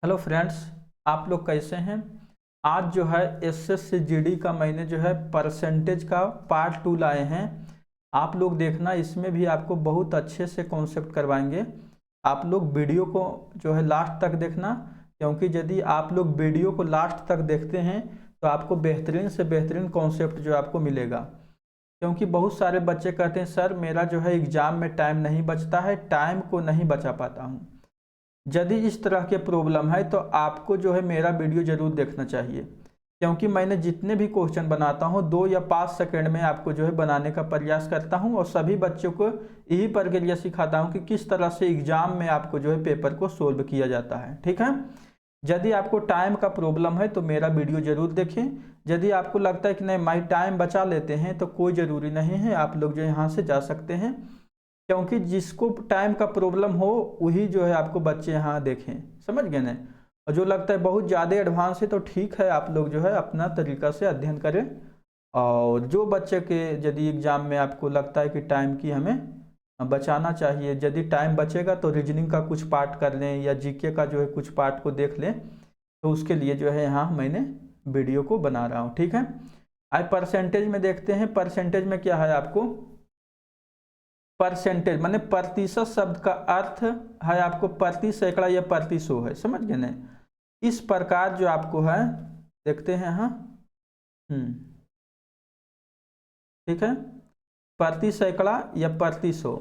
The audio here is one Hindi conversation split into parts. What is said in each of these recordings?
हेलो फ्रेंड्स, आप लोग कैसे हैं। आज जो है एसएससी जीडी का मैंने जो है परसेंटेज का पार्ट 2 लाए हैं। आप लोग देखना, इसमें भी आपको बहुत अच्छे से कॉन्सेप्ट करवाएंगे। आप लोग वीडियो को जो है लास्ट तक देखना, क्योंकि यदि आप लोग वीडियो को लास्ट तक देखते हैं तो आपको बेहतरीन से बेहतरीन कॉन्सेप्ट जो आपको मिलेगा। क्योंकि बहुत सारे बच्चे कहते हैं सर मेरा जो है एग्ज़ाम में टाइम नहीं बचता है, टाइम को नहीं बचा पाता हूँ। यदि इस तरह के प्रॉब्लम है तो आपको जो है मेरा वीडियो ज़रूर देखना चाहिए, क्योंकि मैंने जितने भी क्वेश्चन बनाता हूँ 2 या 5 सेकंड में आपको जो है बनाने का प्रयास करता हूँ और सभी बच्चों को यही प्रक्रिया सिखाता हूँ कि किस तरह से एग्जाम में आपको जो है पेपर को सोल्व किया जाता है। ठीक है, यदि आपको टाइम का प्रॉब्लम है तो मेरा वीडियो ज़रूर देखें। यदि आपको लगता है कि नहीं माई टाइम बचा लेते हैं तो कोई ज़रूरी नहीं है, आप लोग जो यहाँ से जा सकते हैं, क्योंकि जिसको टाइम का प्रॉब्लम हो वही जो है आपको बच्चे यहाँ देखें। समझ गए ना। और जो लगता है बहुत ज़्यादा एडवांस है तो ठीक है, आप लोग जो है अपना तरीका से अध्ययन करें। और जो बच्चे के यदि एग्ज़ाम में आपको लगता है कि टाइम की हमें बचाना चाहिए, यदि टाइम बचेगा तो रीजनिंग का कुछ पार्ट कर लें या जीके का जो है कुछ पार्ट को देख लें, तो उसके लिए जो है यहाँ मैंने वीडियो को बना रहा हूँ। ठीक है, आज परसेंटेज में देखते हैं। परसेंटेज में क्या है, आपको परसेंटेज माने प्रतिशत शब्द का अर्थ है आपको प्रति सैकड़ा या प्रति सौ है। समझ गए ना। इस प्रकार जो आपको है देखते हैं। हाँ, ठीक है, प्रति सैकड़ा या प्रति सौ।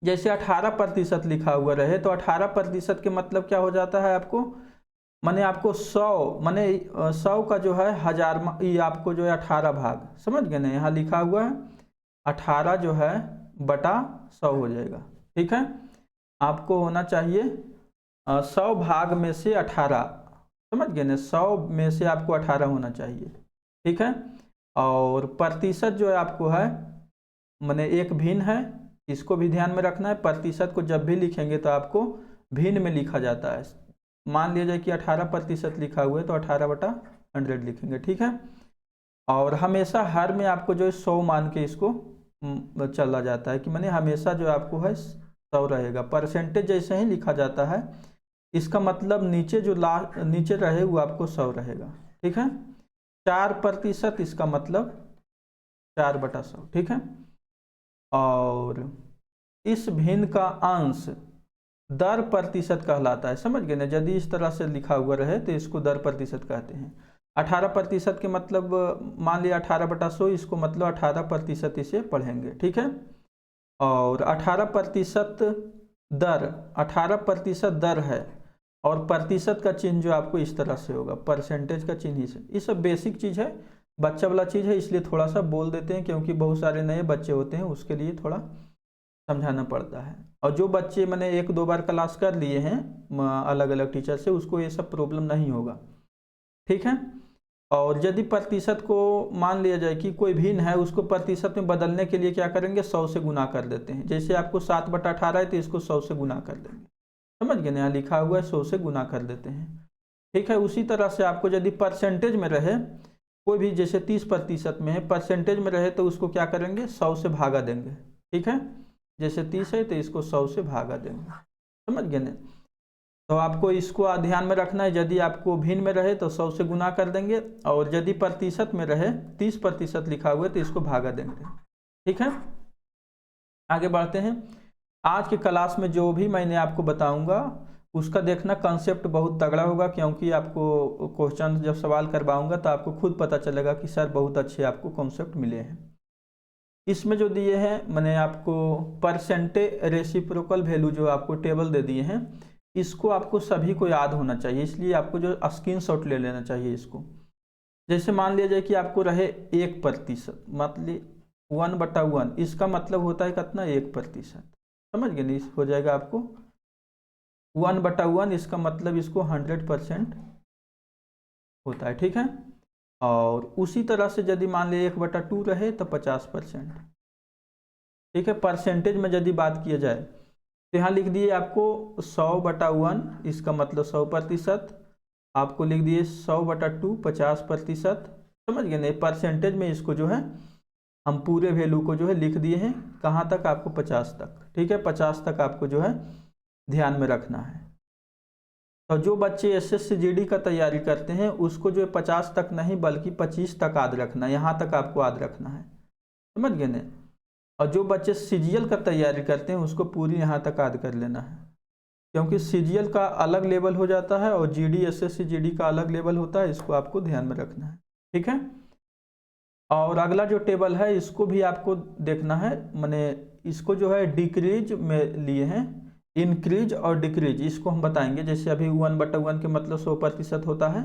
जैसे 18% लिखा हुआ रहे तो 18% के मतलब क्या हो जाता है आपको, माने आपको 100 माने 100 का जो है हजार, ये आपको जो है 18 भाग। समझ गए ना, यहाँ लिखा हुआ है 18 जो है बटा 100 हो जाएगा। ठीक है, आपको होना चाहिए 100 भाग में से 18। समझ गए ना, 100 में से आपको 18 होना चाहिए। ठीक है, और प्रतिशत जो है आपको है माने एक भिन्न है, इसको भी ध्यान में रखना है। प्रतिशत को जब भी लिखेंगे तो आपको भिन्न में लिखा जाता है। मान लिया जाए कि 18% लिखा हुआ है तो 18/100 लिखेंगे। ठीक है, और हमेशा हर में आपको जो है 100 मान के इसको चला जाता है कि माने हमेशा जो आपको है 100 रहेगा। परसेंटेज जैसे ही लिखा जाता है इसका मतलब नीचे जो नीचे रहे वो आपको 100 रहेगा। ठीक है, 4% इसका मतलब 4/100। ठीक है, और इस भिन्न का अंश दर प्रतिशत कहलाता है। समझ गए ना, यदि इस तरह से लिखा हुआ रहे तो इसको दर प्रतिशत कहते हैं। 18% के मतलब मान लिया 18/100, इसको मतलब 18% इसे पढ़ेंगे। ठीक है, और 18% दर, 18% दर है और प्रतिशत का चिन्ह जो आपको इस तरह से होगा, परसेंटेज का चिन्ह ही से। ये सब बेसिक चीज़ है, बच्चा वाला चीज़ है, इसलिए थोड़ा सा बोल देते हैं, क्योंकि बहुत सारे नए बच्चे होते हैं उसके लिए थोड़ा समझाना पड़ता है। और जो बच्चे मैंने 1-2 बार क्लास कर लिए हैं अलग अलग टीचर से, उसको ये सब प्रॉब्लम नहीं होगा। ठीक है, और यदि प्रतिशत को मान लिया जाए कि कोई भिन्न है, उसको प्रतिशत में बदलने के लिए क्या करेंगे, 100 से गुना कर देते हैं। जैसे आपको 7/18 है तो इसको 100 से गुना कर देंगे। समझ गए, यहाँ लिखा हुआ है 100 से गुना कर देते हैं। ठीक है, उसी तरह से आपको यदि परसेंटेज में रहे कोई भी, जैसे 30% में है, परसेंटेज में रहे तो उसको क्या करेंगे, 100 से भागा देंगे। ठीक है, जैसे 30 है तो इसको 100 से भागा देंगे। समझ गए ना, तो आपको इसको ध्यान में रखना है। यदि आपको भिन्न में रहे तो 100 से गुना कर देंगे, और यदि प्रतिशत में रहे 30% लिखा हुआ है तो इसको भागा देंगे। ठीक है, आगे बढ़ते हैं। आज की क्लास में जो भी मैंने आपको बताऊंगा उसका देखना कंसेप्ट बहुत तगड़ा होगा, क्योंकि आपको क्वेश्चन जब सवाल करवाऊंगा तो आपको खुद पता चलेगा कि सर बहुत अच्छे आपको कॉन्सेप्ट मिले हैं। इसमें जो दिए हैं मैंने आपको परसेंटेज रेसिप्रोकल वैल्यू जो आपको टेबल दे दिए हैं, इसको आपको सभी को याद होना चाहिए, इसलिए आपको जो स्क्रीनशॉट ले लेना चाहिए इसको। जैसे मान लिया जाए कि आपको रहे 1%, मतलब 1/1, इसका मतलब होता है कितना, 1%। समझ गए नहीं, हो जाएगा आपको 1/1, इसका मतलब इसको 100% होता है। ठीक है, और उसी तरह से यदि मान लिया 1/2 रहे तो 50%। ठीक है, परसेंटेज में यदि बात किया जाए तो यहाँ लिख दिए आपको 100/1, इसका मतलब 100%। आपको लिख दिए 100/2 50%। समझ गए नहीं, परसेंटेज में इसको जो है हम पूरे वैल्यू को जो है लिख दिए हैं, कहाँ तक, आपको 50 तक। ठीक है, 50 तक आपको जो है ध्यान में रखना है। तो जो बच्चे एसएससी जीडी का तैयारी करते हैं उसको जो है 50 तक नहीं बल्कि 25 तक याद रखना है, यहाँ तक आपको याद रखना है, समझ गए ना। और जो बच्चे सीजीएल का तैयारी करते हैं उसको पूरी यहाँ तक याद कर लेना है, क्योंकि सीजीएल का अलग लेवल हो जाता है और जीडी एसएससी जीडी का अलग लेवल होता है, इसको आपको ध्यान में रखना है, ठीक है। और अगला जो टेबल है इसको भी आपको देखना है, मैंने इसको जो है डिक्रीज में लिए हैं, इंक्रीज और डिक्रीज इसको हम बताएंगे। जैसे अभी 1/1 के मतलब 100% होता है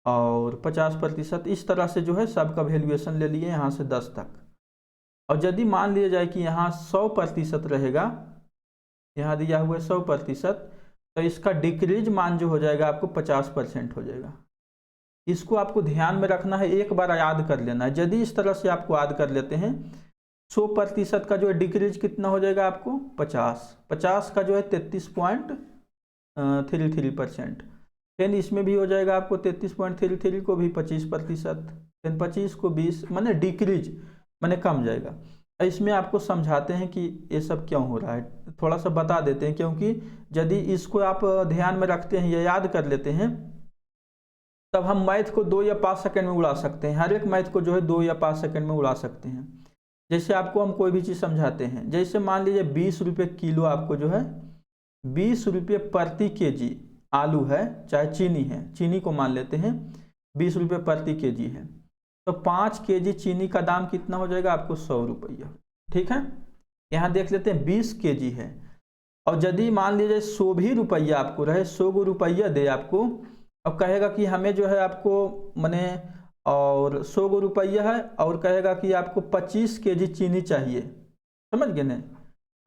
और 50%, इस तरह से जो है सबका वैल्यूएशन ले लिए यहाँ से 10 तक। और यदि मान लिया जाए कि यहाँ 100% रहेगा, यहाँ दिया हुआ है 100%, तो इसका डिक्रीज मान जो हो जाएगा आपको 50% हो जाएगा। इसको आपको ध्यान में रखना है, एक बार याद कर लेना है। यदि इस तरह से आपको याद कर लेते हैं 100% का जो है डिक्रीज कितना हो जाएगा आपको 50 का जो है 33.33%। फिर इसमें भी हो जाएगा आपको 33.33 को भी 25%, फिर 25 को 20, माने डिक्रीज माने कम जाएगा। इसमें आपको समझाते हैं कि ये सब क्यों हो रहा है, थोड़ा सा बता देते हैं, क्योंकि यदि इसको आप ध्यान में रखते हैं या याद कर लेते हैं तब हम मैथ को 2 या 5 सेकंड में उड़ा सकते हैं। हर एक मैथ को जो है 2 या 5 सेकंड में उड़ा सकते हैं। जैसे आपको हम कोई भी चीज़ समझाते हैं, जैसे मान लीजिए 20 रुपये किलो आपको जो है 20 रुपये प्रति केजी आलू है, चाहे चीनी है, चीनी को मान लेते हैं 20 रुपये प्रति केजी है, तो 5 केजी चीनी का दाम कितना हो जाएगा आपको 100 रुपया, ठीक है। यहाँ देख लेते हैं 20 केजी है, और यदि मान लीजिए 100 भी रुपया आपको रहे, 100 रुपया दे आपको, अब कहेगा कि हमें जो है आपको मने और 100 रुपया है, और कहेगा कि आपको 25 केजी चीनी चाहिए, समझ गए ना,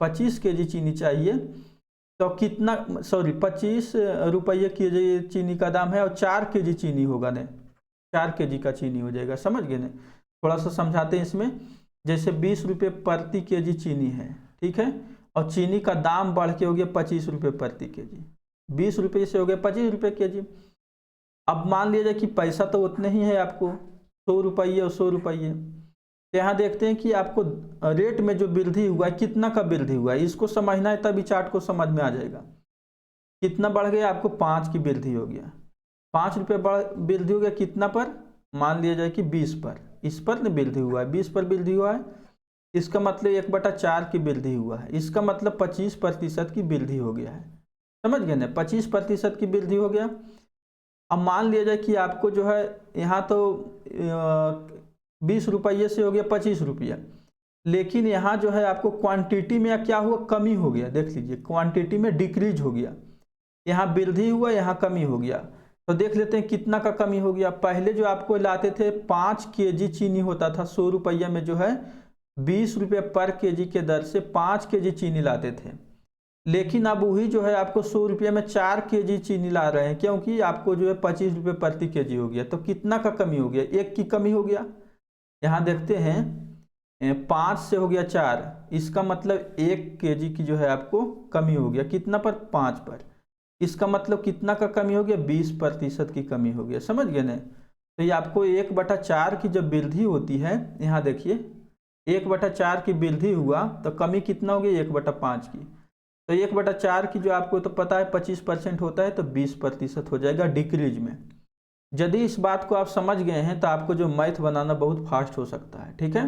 25 केजी चीनी चाहिए, तो कितना 25 रुपये केजी चीनी का दाम है और 4 केजी चीनी होगा ना, 4 केजी का चीनी हो जाएगा, समझ गए ना। थोड़ा सा समझाते हैं इसमें। जैसे 20 रुपये प्रति केजी चीनी है, ठीक है, और चीनी का दाम बढ़ के हो गया 25 रुपये प्रति केजी, 20 रुपये से हो गया 25 रुपये केजी। अब मान लीजिए कि पैसा तो उतने ही है आपको 100 रुपये और 100 रुपये, तो यहाँ देखते हैं कि आपको रेट में जो वृद्धि हुआ है कितना का वृद्धि हुआ है, इसको समझना है, तभी चार्ट को समझ में आ जाएगा। कितना बढ़ गया आपको 5 की वृद्धि हो गया, 5 रुपये वृद्धि हो गया कितना पर, मान लिया जाए कि 20 पर, इस पर न वृद्धि हुआ है, 20 पर वृद्धि हुआ है, इसका मतलब 1/4 की वृद्धि हुआ है, इसका मतलब 25% की वृद्धि हो गया है, समझ गए ना, 25% की वृद्धि हो गया। अब मान लिया जाए कि आपको जो है यहाँ तो 20 रुपये से हो गया 25 रुपया, लेकिन यहाँ जो है आपको क्वांटिटी में क्या हुआ, कमी हो गया, देख लीजिए क्वांटिटी में डिक्रीज हो गया, यहाँ वृद्धि हुआ, यहाँ कमी हो गया। तो देख लेते हैं कितना का कमी हो गया। पहले जो आपको लाते थे 5 केजी चीनी होता था 100 रुपये में, जो है 20 रुपये पर केजी के दर से 5 केजी चीनी लाते थे, लेकिन अब वही जो है आपको 100 रुपये में 4 केजी चीनी ला रहे हैं, क्योंकि आपको जो है 25 रुपये प्रति केजी हो गया। तो कितना का कमी हो गया, 1 की कमी हो गया। यहाँ देखते हैं 5 से हो गया 4, इसका मतलब 1 केजी की जो है आपको कमी हो गया, कितना पर, 5 पर, इसका मतलब कितना का कमी हो गया, 20% की कमी हो गया, समझ गए ना। तो ये आपको 1/4 की जब वृद्धि होती है, यहाँ देखिए 1/4 की वृद्धि हुआ तो कमी कितना हो गया 1/5 की, तो 1/4 की जो आपको तो पता है 25% होता है, तो 20% हो जाएगा डिक्रीज में। यदि इस बात को आप समझ गए हैं तो आपको जो मैथ बनाना बहुत फास्ट हो सकता है, ठीक है।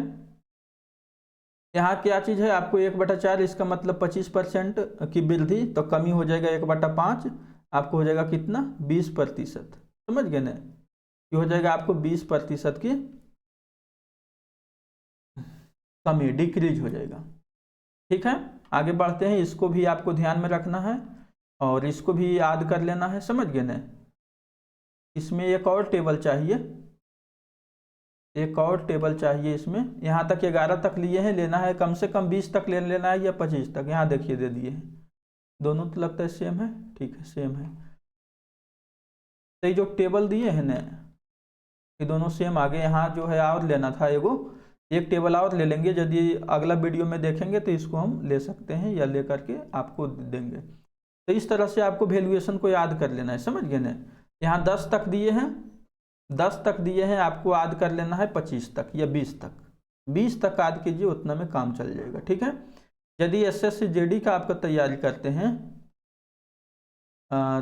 यहाँ क्या चीज़ है, आपको 1/4, इसका मतलब 25% की वृद्धि, तो कमी हो जाएगा 1/5, आपको हो जाएगा कितना 20%, समझ गए ना, ये हो जाएगा आपको 20% की कमी, डिक्रीज हो जाएगा, ठीक है। आगे बढ़ते हैं, इसको भी आपको ध्यान में रखना है और इसको भी याद कर लेना है, समझ गए ना। इसमें एक और टेबल चाहिए, एक और टेबल चाहिए इसमें। यहाँ तक 11 तक लिए हैं, लेना है कम से कम 20 तक ले लेना है या 25 तक। यहाँ देखिए दे दिए हैं, दोनों तो लगता है सेम है, ठीक है सेम है। तो ये जो टेबल दिए हैं ना, ये दोनों सेम आ गए। यहाँ जो है और लेना था एक टेबल और ले लेंगे, यदि अगला वीडियो में देखेंगे तो इसको हम ले सकते हैं या ले करके आपको देंगे। तो इस तरह से आपको वैल्यूएशन को याद कर लेना है, समझ गए ना। यहाँ 10 तक दिए हैं, 10 तक दिए हैं, आपको याद कर लेना है 25 तक या 20 तक, 20 तक याद कीजिए, उतना में काम चल जाएगा, ठीक है। यदि एसएससी जीडी का आपका तैयारी करते हैं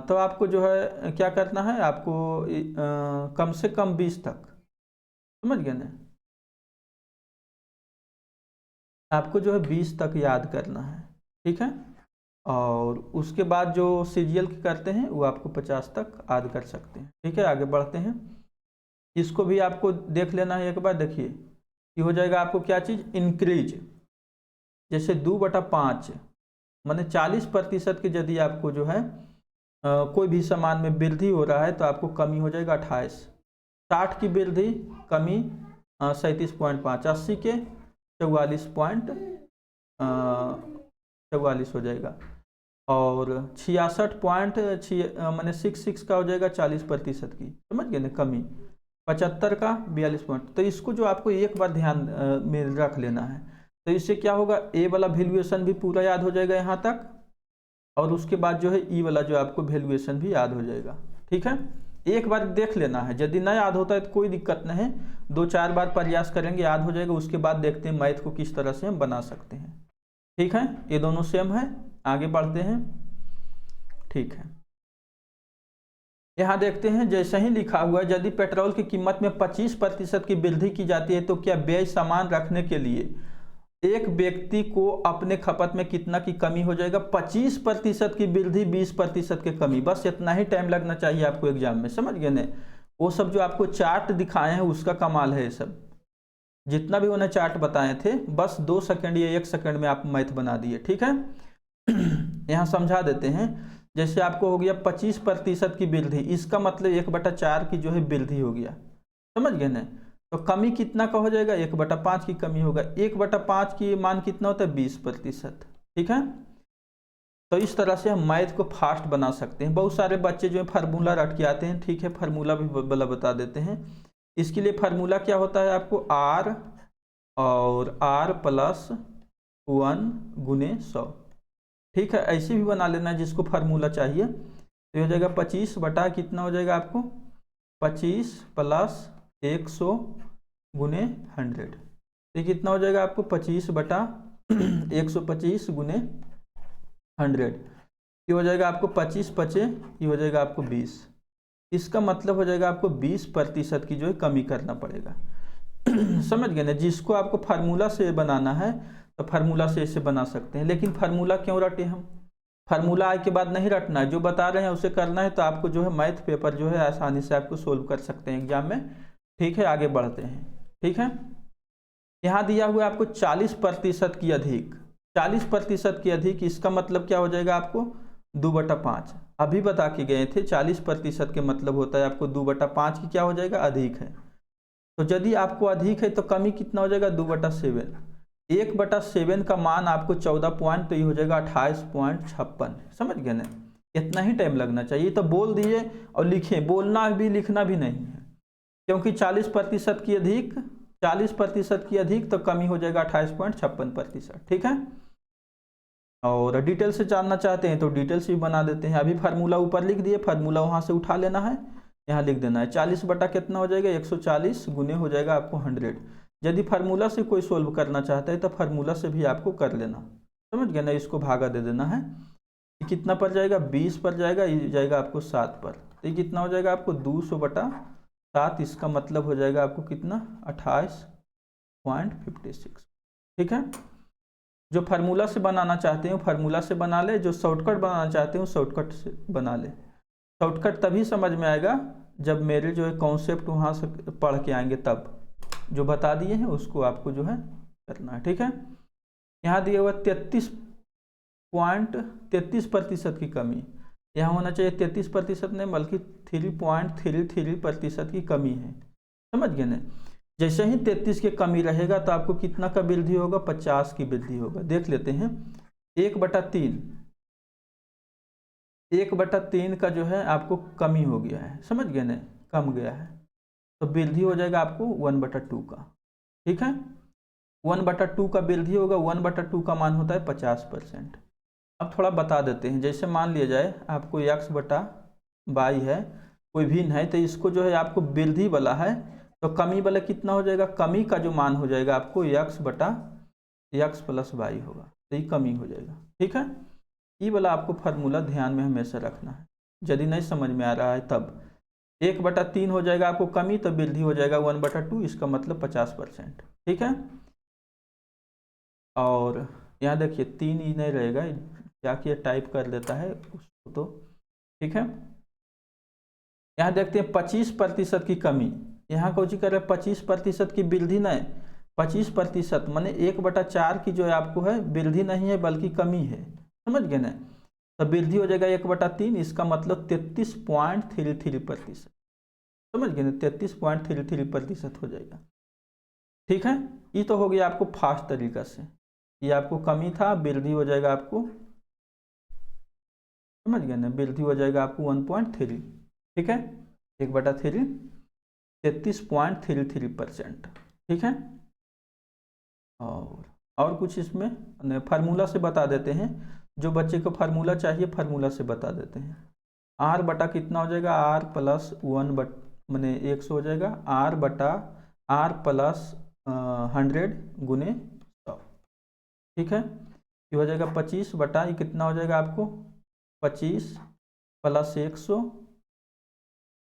तो आपको जो है क्या करना है, आपको कम से कम 20 तक, समझ गए ना, आपको जो है 20 तक याद करना है, ठीक है। और उसके बाद जो सीरियल के करते हैं वो आपको 50 तक याद कर सकते हैं, ठीक है। आगे बढ़ते हैं, इसको भी आपको देख लेना है एक बार। देखिए ये हो जाएगा आपको क्या चीज़, इंक्रीज। जैसे 2/5 माने 40% की यदि आपको जो है कोई भी सामान में वृद्धि हो रहा है तो आपको कमी हो जाएगा 28। 60 की वृद्धि, कमी 37.5, 80 के 44 हो जाएगा, और 66 माने 66 का हो जाएगा 40% की, समझ गए ना, कमी। 75 का 42 पॉइंट। तो इसको जो आपको एक बार ध्यान में रख लेना है, तो इससे क्या होगा, ए वाला वैल्यूएशन भी पूरा याद हो जाएगा यहाँ तक, और उसके बाद जो है ई वाला जो आपको वैल्यूएशन भी याद हो जाएगा, ठीक है। एक बार देख लेना है, यदि ना याद होता है तो कोई दिक्कत नहीं है, 2-4 बार प्रयास करेंगे याद हो जाएगा। उसके बाद देखते हैं मैथ को किस तरह से हम बना सकते हैं, ठीक है। ये दोनों सेम है, आगे बढ़ते हैं, ठीक है। यहाँ देखते हैं, जैसे ही लिखा हुआ है, यदि पेट्रोल की कीमत में 25% की वृद्धि की जाती है तो क्या व्यय समान रखने के लिए एक व्यक्ति को अपने खपत में कितना की कमी हो जाएगा। 25% की वृद्धि, 20% की कमी, बस इतना ही टाइम लगना चाहिए आपको एग्जाम में, समझ गए ना। वो सब जो आपको चार्ट दिखाए हैं उसका कमाल है, ये सब जितना भी उन्हें चार्ट बताए थे, बस 2 सेकंड या 1 सेकंड में आप मैथ बना दिए, ठीक है। यहाँ समझा देते हैं, जैसे आपको हो गया 25% की वृद्धि, इसका मतलब 1/4 की जो है वृद्धि हो गया, समझ गए ना। तो कमी कितना का हो जाएगा, 1/5 की कमी होगा। 1/5 की मान कितना होता है, 20%, ठीक है। तो इस तरह से हम मैथ को फास्ट बना सकते हैं। बहुत सारे बच्चे जो है फार्मूला रट के आते हैं, ठीक है, फार्मूला भी बता देते हैं। इसके लिए फार्मूला क्या होता है, आपको r और r+1 गुने 100, ठीक है। ऐसे भी बना लेना है जिसको फार्मूला चाहिए। तो हो जाएगा 25 बटा कितना हो जाएगा आपको, 25 + 100 गुने 100, ये कितना हो जाएगा आपको, 25 बटा 125 गुने 100, ये हो जाएगा आपको 25 बचे, ये हो जाएगा आपको 20। इसका मतलब हो जाएगा आपको 20% की जो है कमी करना पड़ेगा। समझ गए ना। जिसको आपको फार्मूला से बनाना है तो फार्मूला से इसे बना सकते हैं, लेकिन फार्मूला क्यों रटे हम, फार्मूला आए के बाद नहीं रटना है, जो बता रहे हैं उसे करना है, तो आपको जो है मैथ पेपर जो है आसानी से आपको सोल्व कर सकते हैं एग्जाम में, ठीक है। आगे बढ़ते हैं, ठीक है। यहाँ दिया हुआ है आपको 40% की अधिक, 40% की अधिक, इसका मतलब क्या हो जाएगा आपको 2/5। अभी बता के गए थे 40% के मतलब होता है आपको 2/5 की क्या हो जाएगा, अधिक है। तो यदि आपको अधिक है तो कमी कितना हो जाएगा, 2/7। 1/7 का मान आपको 14 पॉइंट, तो ये हो जाएगा 28.56, समझ गए ना। इतना ही टाइम लगना चाहिए, तो बोल दिए और लिखे, बोलना भी लिखना भी नहीं है, क्योंकि 40% की अधिक, 40% की अधिक, तो कमी हो जाएगा 28.56%, ठीक है। और डिटेल से जानना चाहते हैं तो डिटेल से भी बना देते हैं। अभी फार्मूला ऊपर लिख दिए, फार्मूला वहां से उठा लेना है, यहाँ लिख देना है। 40 बटा कितना हो जाएगा, 140 गुने हो जाएगा आपको 100। यदि फार्मूला से कोई सोल्व करना चाहता है तो फार्मूला से भी आपको कर लेना, समझ गए ना। इसको भागा दे देना है, कितना पर जाएगा, 20 पर जाएगा, ये जाएगा आपको 7 पर, तो ये कितना हो जाएगा आपको 200/7। इसका मतलब हो जाएगा आपको कितना, 28.56, ठीक है। जो फार्मूला से बनाना चाहते हैं फार्मूला से बना ले, जो शॉर्टकट बनाना चाहते हैं शॉर्टकट से बना ले। शॉर्टकट तभी समझ में आएगा जब मेरे जो है कॉन्सेप्ट वहाँ से पढ़ के आएंगे, तब जो बता दिए हैं उसको आपको जो है करना है, ठीक है। यहाँ दिया हुआ 33.33% की कमी, यहाँ होना चाहिए 33% नहीं बल्कि 3.33% की कमी है, समझ गए ना। जैसे ही 33 की कमी रहेगा तो आपको कितना का वृद्धि होगा, 50 की वृद्धि होगा। देख लेते हैं, 1/3 का जो है आपको कमी हो गया है, समझ गए ना, कम गया है, तो वृद्धि हो जाएगा आपको 1/2 का, ठीक है। 1/2 का वृद्धि होगा, 1/2 का मान होता है 50%। अब थोड़ा बता देते हैं, जैसे मान लिया जाए आपको x/y है, कोई भिन्न है, तो इसको जो है आपको वृद्धि वाला है तो कमी वाला कितना हो जाएगा, कमी का जो मान हो जाएगा आपको x/x + y होगा, तो ये कमी हो जाएगा, ठीक है। ये वाला आपको फार्मूला ध्यान में हमेशा रखना है। यदि नहीं समझ में आ रहा है तब 1/3 हो जाएगा आपको कमी, तो वृद्धि हो जाएगा 1/2, इसका मतलब 50%। ठीक है, और यहाँ देखिए 3 ही नहीं रहेगा, जाके टाइप कर देता है उसको तो। ठीक है, यहाँ देखते हैं 25% की कमी, यहाँ कौन सी कर रहे हैं 25% की वृद्धि नहीं, 25% माने 1/4 की जो है आपको है वृद्धि नहीं है बल्कि कमी है, समझ गए ना। तो वृद्धि हो जाएगा 1/3, इसका मतलब 33.33%, समझ गए ना, 33.33% हो जाएगा। ठीक है, ये तो हो गया आपको फास्ट तरीका से, ये आपको कमी था, वृद्धि हो जाएगा आपको, समझ गए ना, वृद्धि हो जाएगा आपको 1.3। ठीक है, 1/3 33.33%। ठीक है, और कुछ इसमें फार्मूला से बता देते हैं, जो बच्चे को फार्मूला चाहिए फार्मूला से बता देते हैं। आर बटा कितना हो जाएगा, आर प्लस 1 मैंने 100 हो जाएगा, आर बटा आर प्लस 100 गुने 100। ठीक है, ये हो जाएगा 25 बटा ये कितना हो जाएगा आपको 25 प्लस 100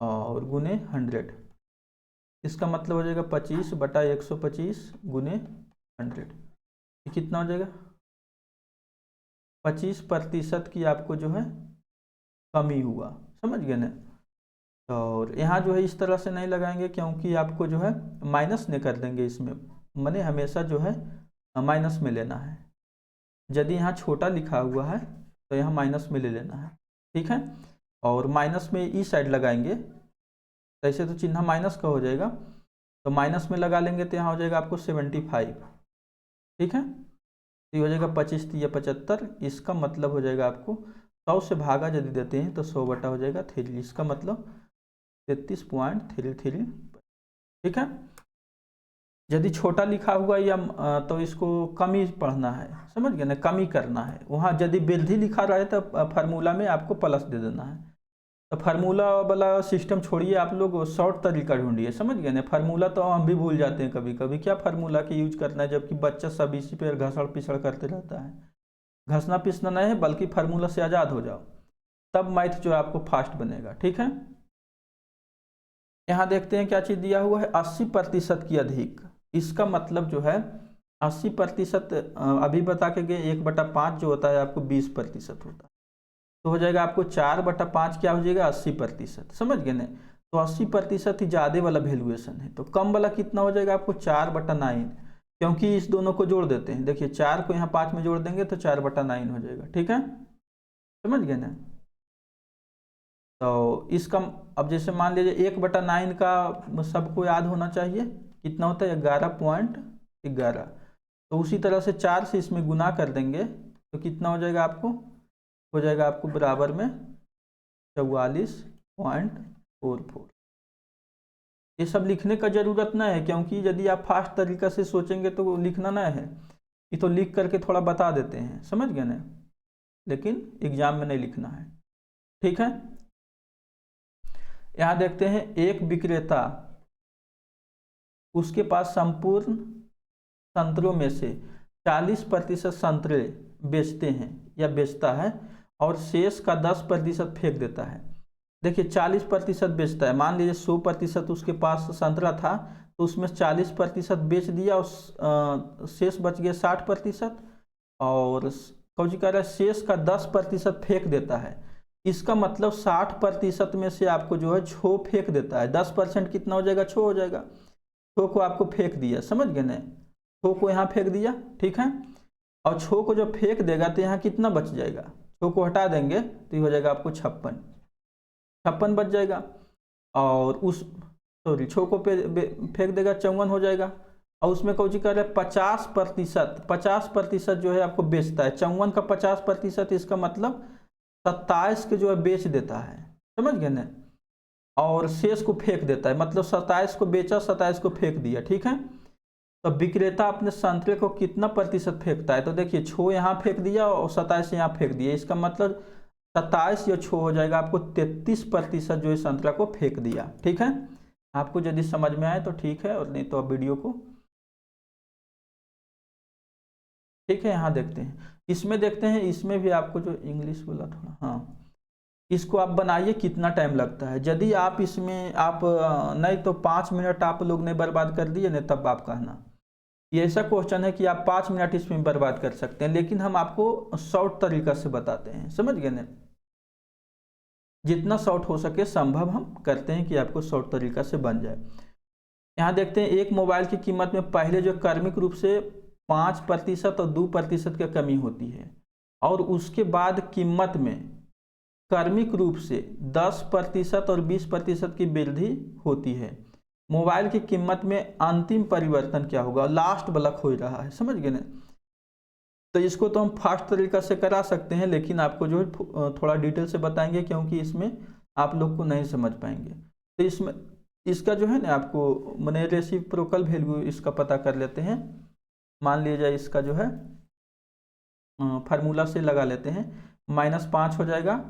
और गुने 100, इसका मतलब हो जाएगा 25 बटा 125 गुने 100, ये कितना हो जाएगा 25% की आपको जो है कमी हुआ, समझ गए ना। और यहाँ जो है इस तरह से नहीं लगाएंगे क्योंकि आपको जो है माइनस नहीं कर देंगे इसमें, मैंने हमेशा जो है माइनस में लेना है, यदि यहाँ छोटा लिखा हुआ है तो यहाँ माइनस में ले लेना है। ठीक है, और माइनस में इस साइड लगाएंगे, ऐसे तो चिन्ह माइनस का हो जाएगा, तो माइनस में लगा लेंगे तो यहाँ हो जाएगा आपको 75। ठीक है, तो ये हो जाएगा 25 या 75, इसका मतलब हो जाएगा आपको 100 से भागा यदि देते हैं तो 100 बटा हो जाएगा 3, इसका मतलब 33.33। ठीक है, यदि छोटा लिखा हुआ या तो इसको कमी पढ़ना है, समझ गए ना, कमी करना है। वहाँ यदि वृद्धि लिखा रहे तो फार्मूला में आपको प्लस दे देना है। तो फार्मूला वाला सिस्टम छोड़िए, आप लोग शॉर्ट तरीका ढूंढिए, समझ गए ना। फार्मूला तो हम भी भूल जाते हैं कभी कभी, क्या फार्मूला के यूज करना है, जबकि बच्चा सब इसी पे घसड़ पिसड़ करते रहता है। घसना पिसना नहीं है, बल्कि फार्मूला से आज़ाद हो जाओ, तब मैथ जो है आपको फास्ट बनेगा। ठीक है, यहाँ देखते हैं क्या चीज़ दिया हुआ है, 80% की अधिक, इसका मतलब जो है 80%, अभी बता के गए 1/5 जो होता है आपको 20% होता है, तो हो जाएगा आपको 4/5 क्या हो जाएगा 80%, समझ गए ना। तो 80% ही ज़्यादा वाला वैल्यूएशन है, तो कम वाला कितना हो जाएगा आपको 4/9, क्योंकि इस दोनों को जोड़ देते हैं, देखिए 4 को यहाँ 5 में जोड़ देंगे तो 4/9 हो जाएगा। ठीक है, समझ गए ना। तो इसका अब जैसे मान लीजिए 1/9 का सबको याद होना चाहिए, कितना होता है 11.11, तो उसी तरह से 4 से इसमें गुना कर देंगे तो कितना हो जाएगा आपको, हो जाएगा आपको बराबर में 44.44। ये सब लिखने का जरूरत नहीं है, क्योंकि यदि आप फास्ट तरीका से सोचेंगे तो लिखना नहीं है, ये तो लिख करके थोड़ा बता देते हैं, समझ गए ना, लेकिन एग्जाम में नहीं लिखना है। ठीक है, यहाँ देखते हैं एक विक्रेता उसके पास संपूर्ण संतरों में से 40% संतरे बेचते हैं या बेचता है और शेष का 10% फेंक देता है। देखिए 40% बेचता है, मान लीजिए 100% उसके पास संतरा था, तो उसमें 40% बेच दिया और शेष बच गया 60%, और कौन सी कह रहा है शेष का 10% फेंक देता है। इसका मतलब 60% में से आपको जो है छो फेंक देता है, 10% कितना हो जाएगा छो हो जाएगा, छो को आपको फेंक दिया, समझ गए ना, छो को यहाँ फेंक दिया। ठीक है, और छो को जब फेंक देगा तो यहाँ कितना बच जाएगा, छो को हटा देंगे तो ये हो जाएगा आपको 56 बच जाएगा, और उस सॉरी छो को फेंक देगा 54 हो जाएगा, और उसमें कौन सी कर रहा है 50% जो है आपको बेचता है, 54 का 50%, इसका मतलब 27 के जो है बेच देता है, समझ गए ना, और शेष को फेंक देता है, मतलब 27 को बेचा 27 को फेंक दिया। ठीक है, तो विक्रेता अपने संतरे को कितना प्रतिशत फेंकता है, तो देखिए छो यहाँ फेंक दिया और 27 यहाँ फेंक दिया, इसका मतलब 27 या छो हो जाएगा आपको 33% जो है संतरा को फेंक दिया। ठीक है, आपको यदि समझ में आए तो ठीक है, और नहीं तो अब वीडियो को ठीक है। यहाँ देखते हैं, इसमें देखते हैं, इसमें भी आपको जो इंग्लिश बोला थोड़ा, हाँ इसको आप बनाइए कितना टाइम लगता है। यदि आप इसमें आप नहीं तो 5 मिनट आप लोग ने बर्बाद कर दिए ना, तब आप कहना। ये ऐसा क्वेश्चन है कि आप 5 मिनट इसमें बर्बाद कर सकते हैं, लेकिन हम आपको शॉर्ट तरीका से बताते हैं, समझ गए ना। जितना शॉर्ट हो सके संभव हम करते हैं कि आपको शॉर्ट तरीका से बन जाए। यहाँ देखते हैं एक मोबाइल की कीमत में पहले जो क्रमिक रूप से 5% और 2% की कमी होती है, और उसके बाद कीमत में क्रमिक रूप से 10% और 20% की वृद्धि होती है। मोबाइल की कीमत में अंतिम परिवर्तन क्या होगा, लास्ट वाला खो रहा है, समझ गए ना। तो इसको तो हम फास्ट तरीका से करा सकते हैं, लेकिन आपको जो है थोड़ा डिटेल से बताएंगे, क्योंकि इसमें आप लोग को नहीं समझ पाएंगे। तो इसमें इसका जो है ना आपको मैंने रेसिप्रोकल वैल्यू इसका पता कर लेते हैं। मान लिया जाए इसका जो है फार्मूला से लगा लेते हैं, -5 हो जाएगा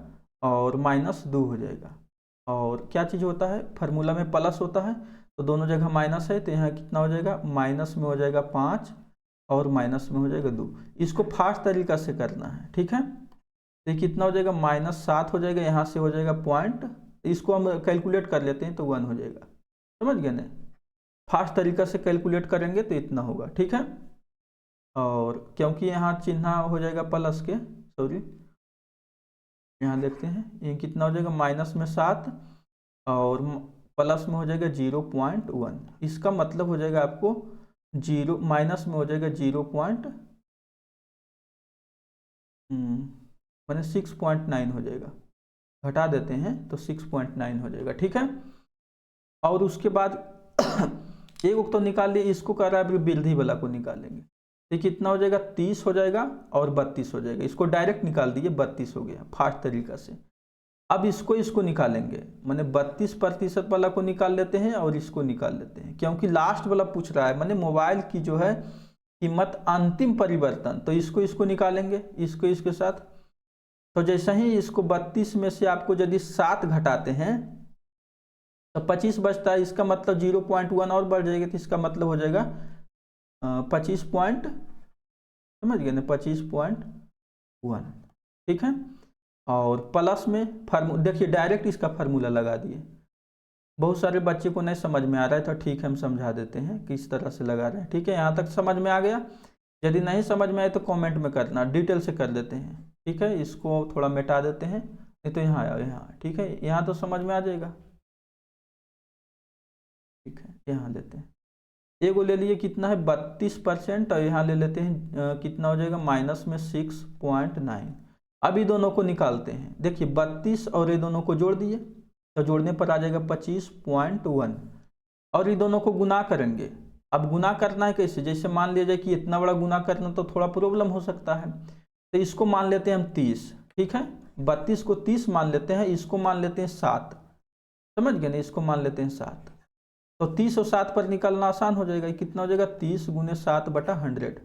और -2 हो जाएगा। और क्या चीज़ होता है, फार्मूला में प्लस होता है, तो दोनों जगह माइनस है, तो यहाँ कितना हो जाएगा, माइनस में हो जाएगा 5 और माइनस में हो जाएगा 2। इसको फास्ट तरीका से करना है, ठीक है। तो ये कितना हो जाएगा, -7 हो जाएगा, यहाँ से हो जाएगा पॉइंट, इसको हम कैलकुलेट कर लेते हैं तो 1 हो जाएगा, समझ गए ना। फास्ट तरीका से कैलकुलेट करेंगे तो इतना होगा, ठीक है। और क्योंकि यहाँ चिन्ह हो जाएगा प्लस के, सॉरी यहाँ देखते हैं ये कितना हो जाएगा, -7 और प्लस में हो जाएगा 0.1। इसका मतलब हो जाएगा आपको माइनस में हो जाएगा 6.9 हो जाएगा, घटा देते हैं तो 6.9 हो जाएगा, ठीक है। और उसके बाद एक तो निकाल लिए, इसको कर रहा है वृद्धि वाला को निकालेंगे, तो कितना हो जाएगा, 30 हो जाएगा और 32 हो जाएगा। इसको डायरेक्ट निकाल दिए, 32 हो गया फास्ट तरीका से। अब इसको निकालेंगे, मैंने 32% वाला को निकाल लेते हैं और इसको निकाल लेते हैं, क्योंकि लास्ट वाला पूछ रहा है, मैंने मोबाइल की जो है कीमत अंतिम परिवर्तन, तो इसको निकालेंगे, इसको इसके साथ। तो जैसे ही इसको 32 में से आपको यदि 7 घटाते हैं तो 25 बचता है, इसका मतलब 0.1 और बढ़ जाएगा, तो इसका मतलब हो जाएगा 25 पॉइंट, समझ गए ना, 25.1, ठीक है। और प्लस में देखिए डायरेक्ट इसका फार्मूला लगा दिए। बहुत सारे बच्चे को नहीं समझ में आ रहा है, तो ठीक है हम समझा देते हैं किस तरह से लगा रहे हैं, ठीक है। यहाँ तक समझ में आ गया, यदि नहीं समझ में आए तो कमेंट में करना, डिटेल से कर देते हैं, ठीक है। इसको थोड़ा मिटा देते हैं, नहीं तो यहाँ आया, यहाँ ठीक है, यहाँ तो समझ में आ जाएगा, ठीक है। यहाँ लेते हैं, एगो ले लिए कितना है 32%, और यहाँ ले लेते हैं कितना हो जाएगा, माइनस में 6.9। अभी दोनों को निकालते हैं, देखिए 32 और ये दोनों को जोड़ दिए, तो जोड़ने पर आ जाएगा 25.1, और ये दोनों को गुना करेंगे। अब गुना करना है कैसे, जैसे मान लिया जाए कि इतना बड़ा गुना करना तो थोड़ा प्रॉब्लम हो सकता है, तो इसको मान लेते हैं हम 30, ठीक है। 32 को 30 मान लेते हैं, इसको मान लेते हैं 7, समझ गए ना, इसको मान लेते हैं 7। तो 30 और 7 पर निकालना आसान हो जाएगा, कितना हो जाएगा, 30 × 7/100।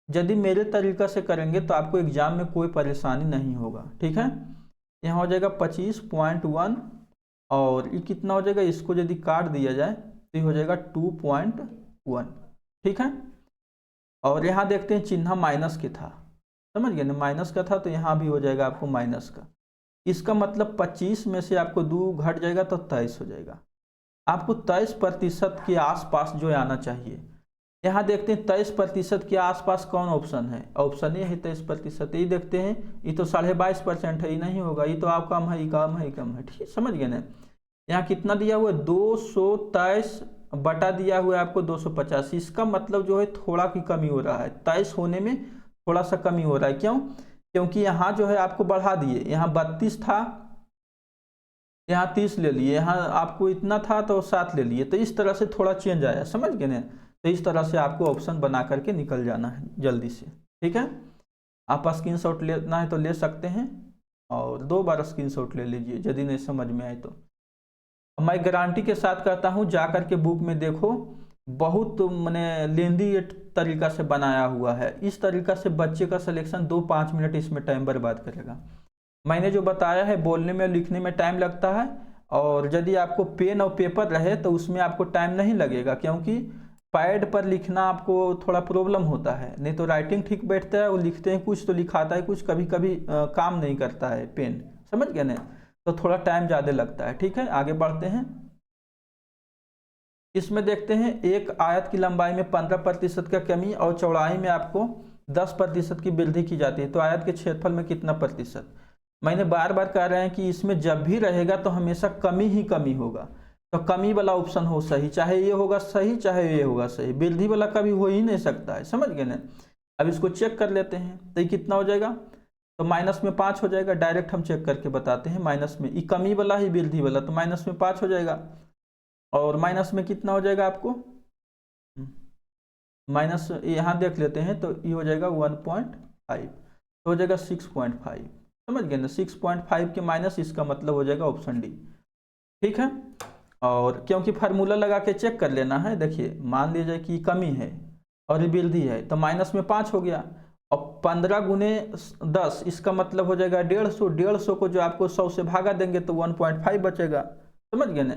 यदि मेरे तरीका से करेंगे तो आपको एग्जाम में कोई परेशानी नहीं होगा, ठीक है। यहाँ हो जाएगा 25.1, और ये कितना हो जाएगा, इसको यदि काट दिया जाए तो ये हो जाएगा 2.1, ठीक है। और यहाँ देखते हैं चिन्ह माइनस के था, समझ गए ना, माइनस का था, तो यहाँ भी हो जाएगा आपको माइनस का। इसका मतलब 25 में से आपको 2 घट जाएगा तो 23 हो जाएगा। आपको 23% के आसपास जो आना चाहिए। यहाँ देखते हैं 23% के आसपास कौन ऑप्शन है, ऑप्शन ए है 23%। ये देखते हैं, ये तो 22.5% है, ये नहीं होगा, ये तो आप कम है, ये कम है, ये कम है, ठीक है, समझ गए ना। यहाँ कितना दिया हुआ है, 223 बटा दिया हुआ है आपको 250। इसका मतलब जो है थोड़ा की कमी हो रहा है, 23 होने में थोड़ा सा कमी हो रहा है। क्यों, क्योंकि यहाँ जो है आपको बढ़ा दिए, यहाँ 32 था, यहाँ 30 ले लिए, यहाँ आपको इतना था तो 7 ले लिए, तो इस तरह से थोड़ा चेंज आया, समझ गए ना। तो इस तरह से आपको ऑप्शन बना करके निकल जाना है जल्दी से, ठीक है। आप स्क्रीनशॉट लेना है तो ले सकते हैं, और 2 बार स्क्रीनशॉट ले लीजिए यदि नहीं समझ में आए तो। मैं गारंटी के साथ कहता हूँ, जा करके बुक में देखो, बहुत मैंने लेंदी तरीका से बनाया हुआ है। इस तरीका से बच्चे का सिलेक्शन 2-5 मिनट इसमें टाइम बर्बाद करेगा। मैंने जो बताया है, बोलने में लिखने में टाइम लगता है, और यदि आपको पेन और पेपर रहे तो उसमें आपको टाइम नहीं लगेगा, क्योंकि पैड पर लिखना आपको थोड़ा प्रॉब्लम होता है। नहीं तो राइटिंग ठीक बैठता है, वो लिखते हैं कुछ तो लिखाता है कुछ, कभी कभी काम नहीं करता है पेन, समझ गए ना, तो थोड़ा टाइम ज़्यादा लगता है। ठीक है, आगे बढ़ते हैं। इसमें देखते हैं एक आयत की लंबाई में 15% का कमी और चौड़ाई में आपको 10% की वृद्धि की जाती है, तो आयत के क्षेत्रफल में कितना प्रतिशत। मैंने बार बार कह रहे हैं कि इसमें जब भी रहेगा तो हमेशा कमी ही कमी होगा, तो कमी वाला ऑप्शन हो सही, चाहे ये होगा सही चाहे ये होगा सही, वृद्धि वाला कभी हो ही नहीं सकता है। समझ गए ना। अब इसको चेक कर लेते हैं, तो ये कितना हो जाएगा, तो माइनस में 5 हो जाएगा। डायरेक्ट हम चेक करके बताते हैं, माइनस में ये कमी वाला ही वृद्धि वाला, तो माइनस में 5 हो जाएगा। और माइनस में कितना हो जाएगा आपको, माइनस यहाँ देख लेते हैं, तो ये हो जाएगा 1.5, तो हो जाएगा 6.5। समझ गए ना, 6.5 के माइनस, इसका मतलब हो जाएगा ऑप्शन डी। ठीक है, और क्योंकि फार्मूला लगा के चेक कर लेना है। देखिए मान लीजिए कि कमी है और ये वृद्धि है, तो माइनस में 5 हो गया, और 15 गुने 10, इसका मतलब हो जाएगा 150। 150 को जो आपको 100 से भागा देंगे तो 1.5 बचेगा। समझ गए ना,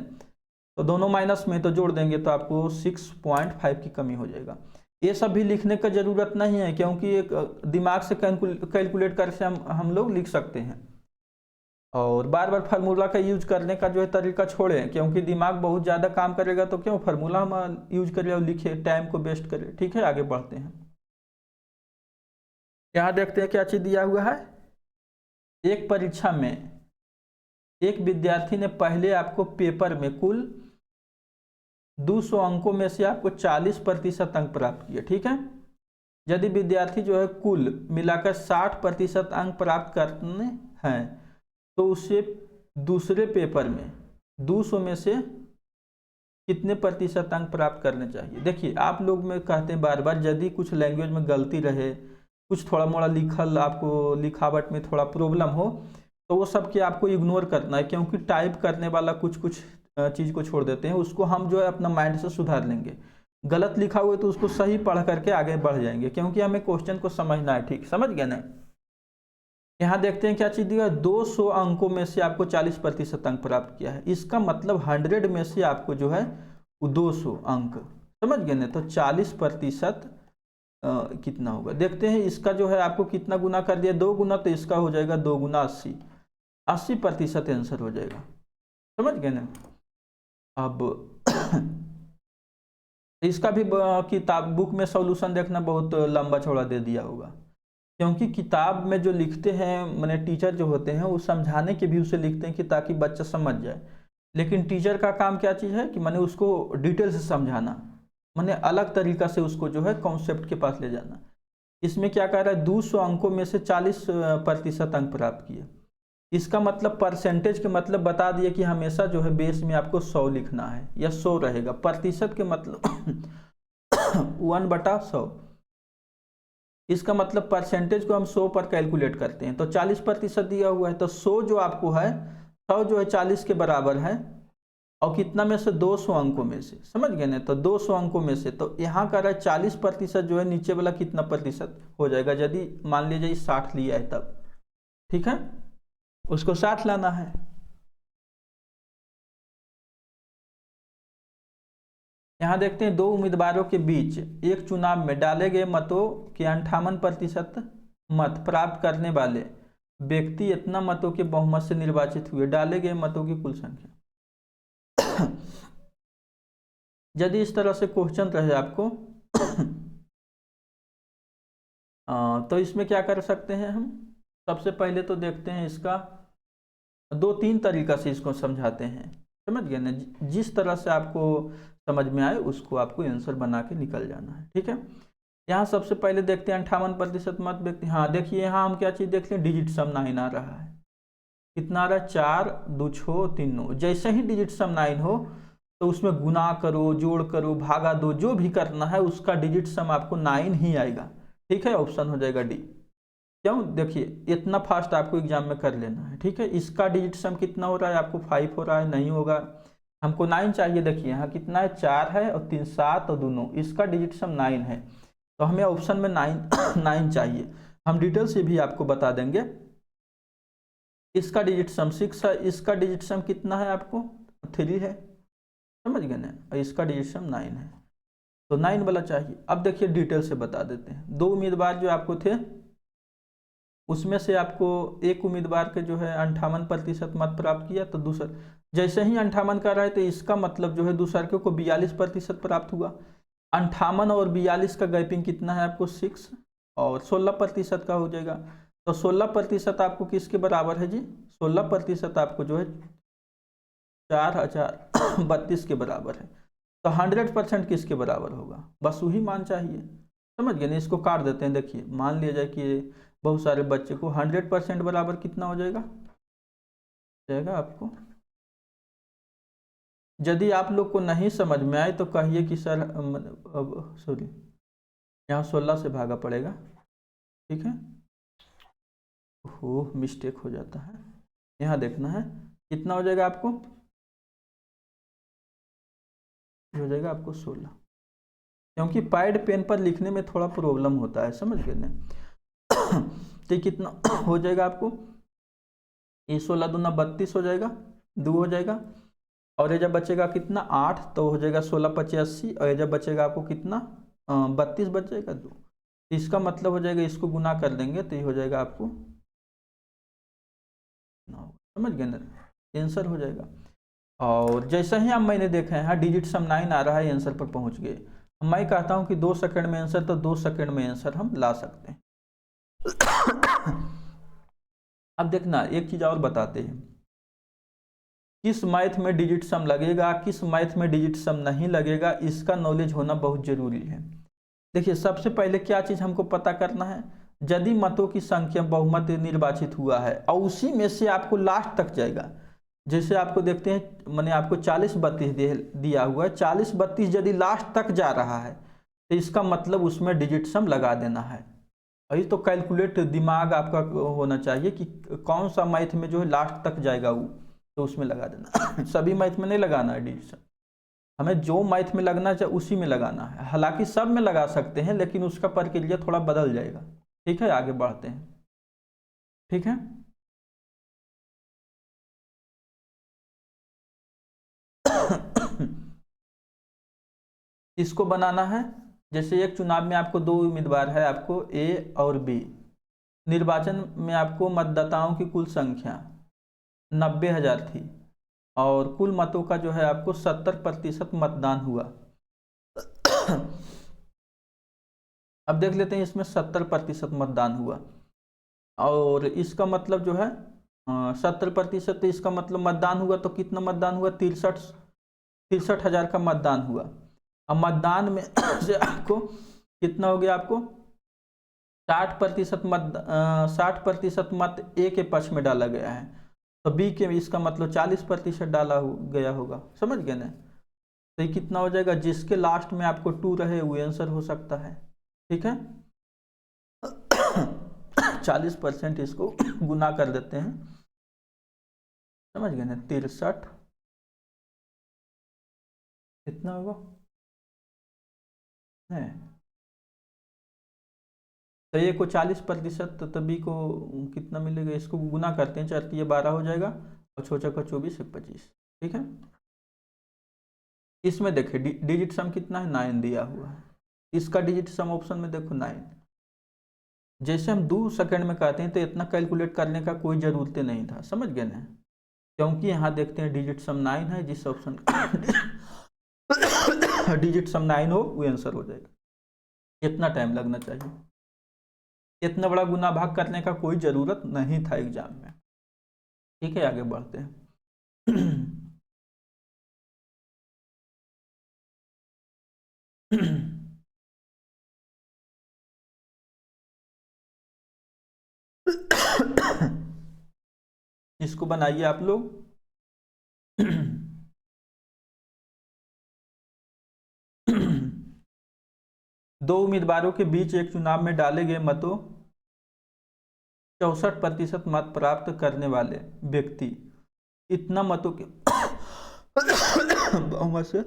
तो दोनों माइनस में तो जोड़ देंगे तो आपको 6.5 की कमी हो जाएगा। ये सब भी लिखने का जरूरत नहीं है, क्योंकि एक दिमाग से कैलकुलेट करके हम लोग लिख सकते हैं। और बार बार फार्मूला का यूज करने का जो है तरीका छोड़ें, क्योंकि दिमाग बहुत ज़्यादा काम करेगा, तो क्यों फार्मूला हम यूज करें और लिखे, टाइम को वेस्ट करें। ठीक है, आगे बढ़ते हैं। यहाँ देखते हैं क्या चीज़ दिया हुआ है। एक परीक्षा में एक विद्यार्थी ने पहले आपको पेपर में कुल 200 अंकों में से आपको 40% अंक प्राप्त किए। ठीक है, यदि विद्यार्थी जो है कुल मिलाकर 60% अंक प्राप्त करने हैं, तो उसे दूसरे पेपर में 200 में से कितने प्रतिशत अंक प्राप्त करने चाहिए। देखिए आप लोग में कहते हैं बार बार, यदि कुछ लैंग्वेज में गलती रहे, कुछ थोड़ा मोड़ा लिखल आपको लिखावट में थोड़ा प्रॉब्लम हो, तो वो सब के आपको इग्नोर करना है, क्योंकि टाइप करने वाला कुछ चीज़ को छोड़ देते हैं, उसको हम जो है अपना माइंड से सुधार लेंगे। गलत लिखा हुआ है तो उसको सही पढ़ करके आगे बढ़ जाएंगे, क्योंकि हमें क्वेश्चन को समझना है। ठीक, समझ गए ना। यहाँ देखते हैं क्या चीज़ दिया, 200 अंकों में से आपको 40% अंक प्राप्त किया है, इसका मतलब 100 में से आपको जो है वो 200 अंक। समझ गए ना, तो 40% कितना होगा, देखते हैं। इसका जो है आपको कितना गुना कर दिया, 2 गुना, तो इसका हो जाएगा 2 गुना 80, 80% आंसर हो जाएगा। समझ गए ना। अब इसका भी किताब बुक में सॉल्यूशन देखना बहुत लंबा चौड़ा दे दिया होगा, क्योंकि किताब में जो लिखते हैं मैंने टीचर जो होते हैं वो समझाने के भी उसे लिखते हैं कि ताकि बच्चा समझ जाए, लेकिन टीचर का काम क्या चीज़ है कि मैंने उसको डिटेल से समझाना, मैंने अलग तरीका से उसको जो है कॉन्सेप्ट के पास ले जाना। इसमें क्या कह रहा है, 200 अंकों में से 40% अंक प्राप्त किए, इसका मतलब परसेंटेज के मतलब बता दिए कि हमेशा जो है बेस में आपको 100 लिखना है या 100 रहेगा। प्रतिशत के मतलब 1/100, इसका मतलब परसेंटेज को हम 100 पर कैलकुलेट करते हैं, तो 40% दिया हुआ है, तो 100 जो आपको है, 100 जो है 40 के बराबर है, और कितना में से 200 अंकों में से। समझ गए ना, तो 200 अंकों में से, तो यहाँ का रहा है 40% जो है, नीचे वाला कितना प्रतिशत हो जाएगा, यदि मान लीजिए 60 लिया है तब। ठीक है, उसको 60 लाना है। यहाँ देखते हैं, 2 उम्मीदवारों के बीच एक चुनाव में डाले गए मतों के 58% मत प्राप्त करने वाले व्यक्ति इतना मतों के बहुमत से निर्वाचित हुए। डाले गए मतों की कुल संख्या। यदि इस तरह से क्वेश्चन रहे आपको तो इसमें क्या कर सकते हैं हम, सबसे पहले तो देखते हैं इसका 2-3 तरीका से इसको समझाते हैं। समझ गए ना, जिस तरह से आपको समझ में आए उसको आपको आंसर बना के निकल जाना है। ठीक है, यहाँ सबसे पहले देखते हैं 58% मत व्यक्ति। हाँ देखिए, यहाँ हम क्या चीज़ देखते हैं, डिजिट सम 9 आ रहा है। कितना आ रहा है, 4 2 6 3 9। जैसे ही डिजिट सम 9 हो तो उसमें गुना करो, जोड़ करो, भागा दो, जो भी करना है उसका डिजिट सम आपको 9 ही आएगा। ठीक है, ऑप्शन हो जाएगा डी। क्यों, देखिए इतना फास्ट आपको एग्जाम में कर लेना है। ठीक है, इसका डिजिट सम कितना हो रहा है आपको, 5 हो रहा है, नहीं होगा, हमको 9 चाहिए। देखिए यहाँ कितना है, 4 है और 3 7 और 2 9, इसका डिजिट सम 9 है, तो हमें ऑप्शन में 9 चाहिए। हम डिटेल से भी आपको बता देंगे। इसका डिजिट सम 6 है, इसका डिजिट सम कितना है आपको, 3 है। समझ गए ना, और इसका डिजिट सम 9 है, तो 9 वाला चाहिए। अब देखिए डिटेल से बता देते हैं। 2 उम्मीदवार जो आपको थे उसमें से आपको एक उम्मीदवार के जो है 58% मत प्राप्त किया, तो दूसरा जैसे ही 58 का रहा है तो इसका मतलब जो है दूसरे को 42% प्राप्त हुआ। 58 और 42 का गैपिंग कितना है आपको 6, और 16% का हो जाएगा। तो 16% आपको किसके बराबर है जी? 16% आपको जो है 4032 के बराबर है। तो 100% किसके बराबर होगा? बस वही मान चाहिए, समझ गए ना? इसको काट देते हैं। देखिए मान लिया जाए कि बहुत सारे बच्चे को 100% बराबर कितना हो जाएगा आपको। यदि आप लोग को नहीं समझ में आए तो कहिए कि सर सॉरी, यहाँ 16 से भागा पड़ेगा, ठीक है? हो मिस्टेक हो जाता है। यहाँ देखना है कितना हो जाएगा आपको, हो जाएगा आपको 16, क्योंकि पैड पेन पर लिखने में थोड़ा प्रॉब्लम होता है, समझ गए ना? तो कितना हो जाएगा आपको, ये 16 दूना 32 हो जाएगा, 2 हो जाएगा, और ये जब बचेगा कितना 8, तो हो जाएगा 16 पचे 80, और ये जब बचेगा आपको कितना 32 बच जाएगा 2। इसका मतलब हो जाएगा, इसको गुना कर देंगे तो ये हो जाएगा आपको, समझ गए ना? आंसर हो जाएगा। और जैसे ही आप मैंने देखा है, हाँ डिजिट सम 9 आ रहा है, आंसर पर पहुंच गए। मैं कहता हूं कि 2 सेकंड में आंसर, तो 2 सेकंड में आंसर हम ला सकते हैं। अब देखना एक चीज और बताते हैं, किस मैथ में डिजिट सम लगेगा, किस मैथ में डिजिट सम नहीं लगेगा, इसका नॉलेज होना बहुत जरूरी है। देखिए सबसे पहले क्या चीज हमको पता करना है, यदि मतों की संख्या बहुमत निर्वाचित हुआ है और उसी में से आपको लास्ट तक जाएगा, जैसे आपको देखते हैं मैंने आपको 40-32 दिया हुआ है, 40-32 यदि लास्ट तक जा रहा है तो इसका मतलब उसमें डिजिट सम लगा देना है। वही तो कैलकुलेट दिमाग आपका होना चाहिए कि कौन सा मैथ में जो है लास्ट तक जाएगा वो, तो उसमें लगा देना। सभी मैथ में नहीं लगाना है डिजिट सम, हमें जो मैथ में लगना चाहिए उसी में लगाना है। हालांकि सब में लगा सकते हैं लेकिन उसका प्रक्रिया थोड़ा बदल जाएगा। ठीक है, आगे बढ़ते हैं। ठीक है, इसको बनाना है। जैसे एक चुनाव में आपको 2 उम्मीदवार है, आपको ए और बी। निर्वाचन में आपको मतदाताओं की कुल संख्या 90,000 थी और कुल मतों का जो है आपको 70% मतदान हुआ। अब देख लेते हैं, इसमें 70% मतदान हुआ और इसका मतलब जो है 70%, इसका मतलब मतदान हुआ तो कितना मतदान हुआ, 63,000 का मतदान हुआ। अब मतदान में से आपको कितना हो गया, आपको 60% मत ए के पक्ष में डाला गया है, तो बी के इसका मतलब 40% डाला गया होगा, समझ गए ना? तो ये कितना हो जाएगा, जिसके लास्ट में आपको 2 रहे वो आंसर हो सकता है। ठीक है, 40% इसको गुना कर देते हैं, समझ गए ना? 63 कितना होगा है, तो ए को 40%, तो बी को कितना मिलेगा, इसको गुना करते हैं, 4 ये 12 हो जाएगा और 6 का 24 1 25। ठीक है, इसमें देखिए डिजिट सम कितना है, 9 दिया हुआ है। इसका डिजिट सम ऑप्शन में देखो 9। जैसे हम 2 सेकंड में कहते हैं तो इतना कैलकुलेट करने का कोई जरूरत नहीं था, समझ गए ना? क्योंकि यहाँ देखते हैं डिजिट सम 9 है, जिस ऑप्शन डिजिट सम 9 हो वो आंसर हो जाएगा। इतना टाइम लगना चाहिए, इतना बड़ा गुना भाग करने का कोई जरूरत नहीं था एग्जाम में। ठीक है, आगे बढ़ते हैं। इसको बनाइए आप लोग। 2 उम्मीदवारों के बीच एक चुनाव में डाले गए मतों 64% मत प्राप्त करने वाले व्यक्ति इतना मतों के बहुमत से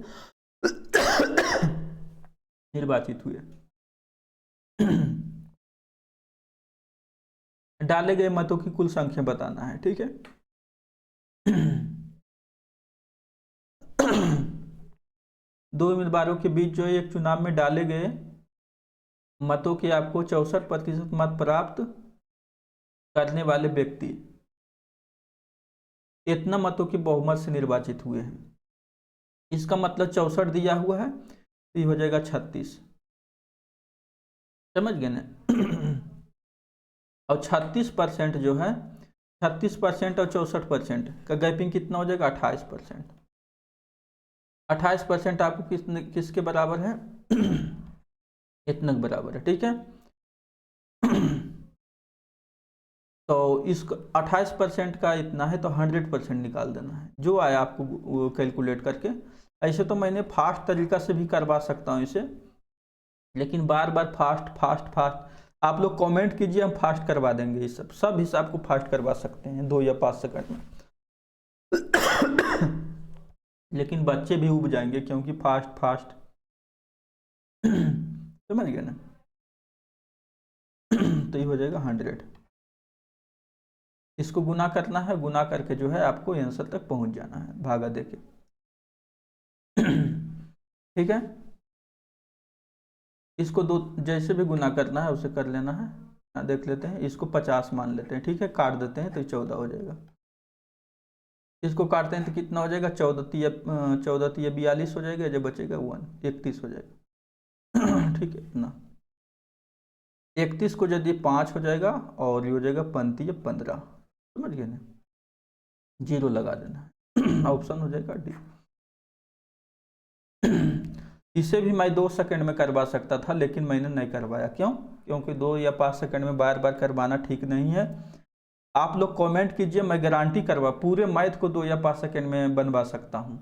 निर्वाचित हुए। डाले गए मतों की कुल संख्या बताना है। ठीक है, 2 उम्मीदवारों के बीच जो एक चुनाव में डाले गए मतों के आपको 64% मत प्राप्त करने वाले व्यक्ति इतना मतों की बहुमत से निर्वाचित हुए हैं। इसका मतलब 64 दिया हुआ है तो ये हो जाएगा 36, समझ गए ना। और 36% जो है, 36% और 64% का गैपिंग कितना हो जाएगा, 28%। 28% आपको किसके बराबर है, इतना के बराबर है, ठीक है। तो इसको 28% का इतना है तो 100% निकाल देना है, जो आया आपको कैलकुलेट करके। ऐसे तो मैंने फास्ट तरीका से भी करवा सकता हूँ इसे, लेकिन बार बार फास्ट फास्ट फास्ट आप लोग कमेंट कीजिए, हम फास्ट करवा देंगे। ये सब हिसाब को फास्ट करवा सकते हैं 2 या 5 सेकंड में। लेकिन बच्चे भी उब जाएंगे क्योंकि फास्ट फास्ट समझ गए ना। तो ये हो जाएगा 100। इसको गुना करना है, गुना करके जो है आपको आंसर तक पहुंच जाना है भागा देके। ठीक है, इसको दो जैसे भी गुना करना है उसे कर लेना है। देख लेते हैं, इसको 50 मान लेते हैं, ठीक है, काट देते हैं तो 14 हो जाएगा। इसको काटते हैं तो कितना हो जाएगा, 14 तिया 42 हो जाएगा, जब बचेगा 31 हो जाएगा। ठीक है, इतना 31 को यदि 5 हो जाएगा और ये हो जाएगा 15, समझ गए ना, 0 लगा देना है। ऑप्शन हो जाएगा डी। इसे भी मैं 2 सेकंड में करवा सकता था, लेकिन मैंने नहीं करवाया। क्यों? क्योंकि 2 या 5 सेकंड में बार बार करवाना ठीक नहीं है। आप लोग कमेंट कीजिए, मैं गारंटी करवा पूरे मैथ को 2 या 5 सेकंड में बनवा सकता हूं।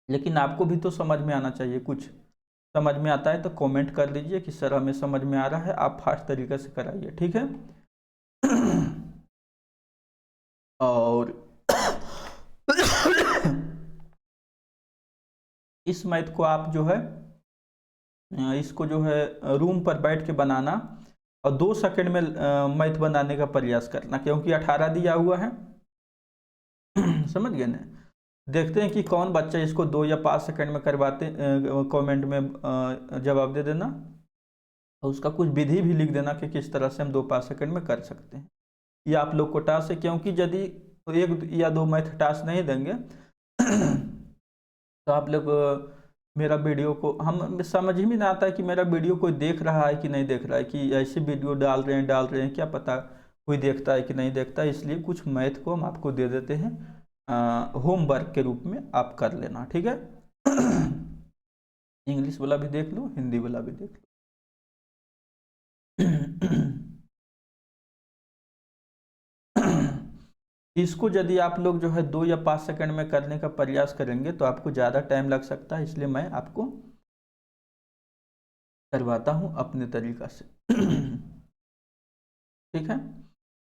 लेकिन आपको भी तो समझ में आना चाहिए, कुछ समझ में आता है तो कमेंट कर दीजिए कि सर हमें समझ में आ रहा है, आप फास्ट तरीके से कराइए, ठीक है। और इस मैथ को आप जो है इसको जो है रूम पर बैठ के बनाना और 2 सेकंड में मैथ बनाने का प्रयास करना, क्योंकि 18 दिया हुआ है। समझ गए ना। देखते हैं कि कौन बच्चा इसको 2 या 5 सेकंड में करवाते, कमेंट में जवाब दे देना और उसका कुछ विधि भी लिख देना कि किस तरह से हम 2-5 सेकंड में कर सकते हैं। ये आप लोग को टास्क है, क्योंकि यदि 1 या 2 मैथ टास्क नहीं देंगे तो आप लोग मेरा वीडियो को हम समझ ही में नहीं आता है कि मेरा वीडियो कोई देख रहा है कि नहीं देख रहा है, कि ऐसे वीडियो डाल रहे हैं, क्या पता कोई देखता है कि नहीं देखता है। इसलिए कुछ मैथ को हम आपको दे देते हैं होमवर्क के रूप में, आप कर लेना, ठीक है। इंग्लिश वाला भी देख लो, हिंदी वाला भी देख लो। इसको यदि आप लोग जो है 2 या 5 सेकंड में करने का प्रयास करेंगे तो आपको ज़्यादा टाइम लग सकता है, इसलिए मैं आपको करवाता हूं अपने तरीका से। ठीक है,